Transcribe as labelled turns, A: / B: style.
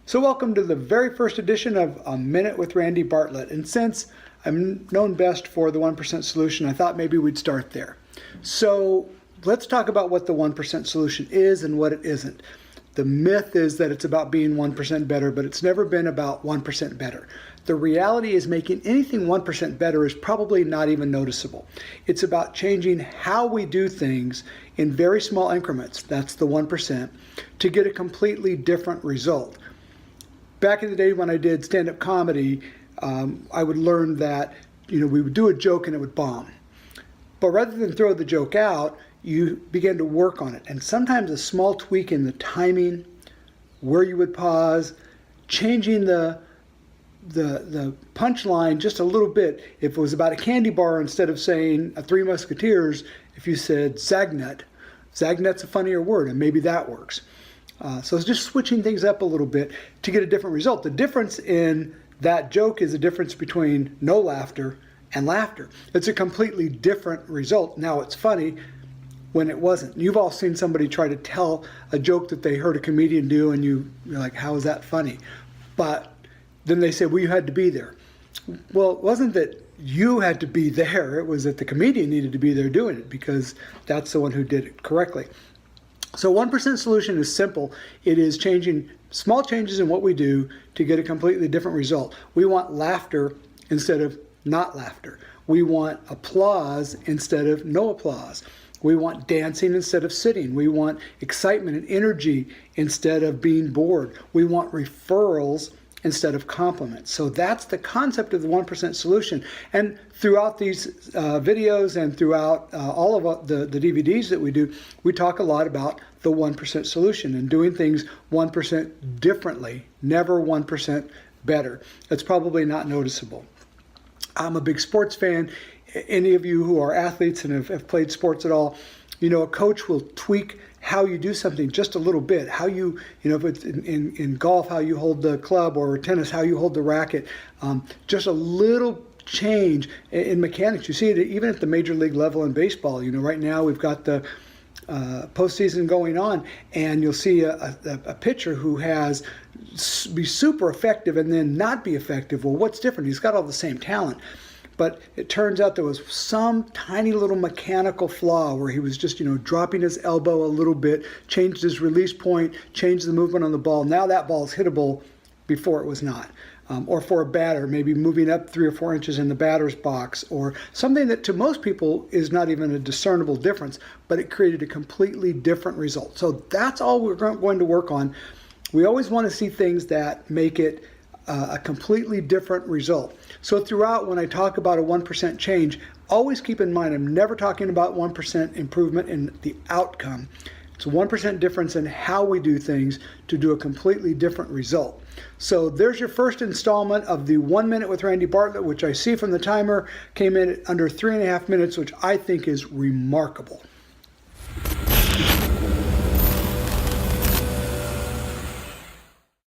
A: So welcome to the very first edition of A Minute with Randy Bartlett. And since I'm known best for the 1% solution, I thought maybe we'd start there. So let's talk about what the 1% solution is and what it isn't. The myth is that it's about being 1% better, but it's never been about 1% better. The reality is making anything 1% better is probably not even noticeable. It's about changing how we do things in very small increments, that's the 1%, to get a completely different result. Back in the day when I did stand-up comedy, I would learn that we would do a joke and it would bomb. But rather than throw the joke out, you began to work on it. And sometimes a small tweak in the timing, where you would pause, changing the punchline just a little bit. If it was about a candy bar, instead of saying Three Musketeers, if you said Zagnut, Zagnut's a funnier word, and maybe that works. So it's just switching things up a little bit to get a different result. The difference in that joke is the difference between no laughter and laughter. It's a completely different result. Now it's funny when it wasn't. You've all seen somebody try to tell a joke that they heard a comedian do and you're like, how is that funny? But then they say, well, you had to be there. Well, it wasn't that you had to be there. It was that the comedian needed to be there doing it because that's the one who did it correctly. So 1% solution is simple. It is changing small changes in what we do to get a completely different result. We want laughter instead of not laughter. We want applause instead of no applause. We want dancing instead of sitting. We want excitement and energy instead of being bored. We want referrals instead of compliments. So that's the concept of the 1% solution. And throughout these videos and throughout all of the DVDs that we do, we talk a lot about the 1% solution and doing things 1% differently, never 1% better. It's probably not noticeable. I'm a big sports fan. Any of you who are athletes and have played sports at all, a coach will tweak how you do something just a little bit. How you, if it's in golf, how you hold the club, or tennis, how you hold the racket. Just a little change in mechanics. You see it even at the major league level in baseball. Right now we've got the postseason going on, and you'll see a pitcher who be super effective and then not be effective. Well, what's different? He's got all the same talent. But it turns out there was some tiny little mechanical flaw where he was just, dropping his elbow a little bit, changed his release point, changed the movement on the ball. Now that ball is hittable before it was not. Or for a batter, maybe moving up 3 or 4 inches in the batter's box, or something that to most people is not even a discernible difference, but it created a completely different result. So that's all we're going to work on. We always want to see things that make it a completely different result. So throughout, when I talk about a 1% change, always keep in mind I'm never talking about 1% improvement in the outcome. It's a 1% difference in how we do things to do a completely different result. So there's your first installment of the 1 Minute with Randy Bartlett, which I see from the timer came in at under 3.5 minutes, which I think is remarkable.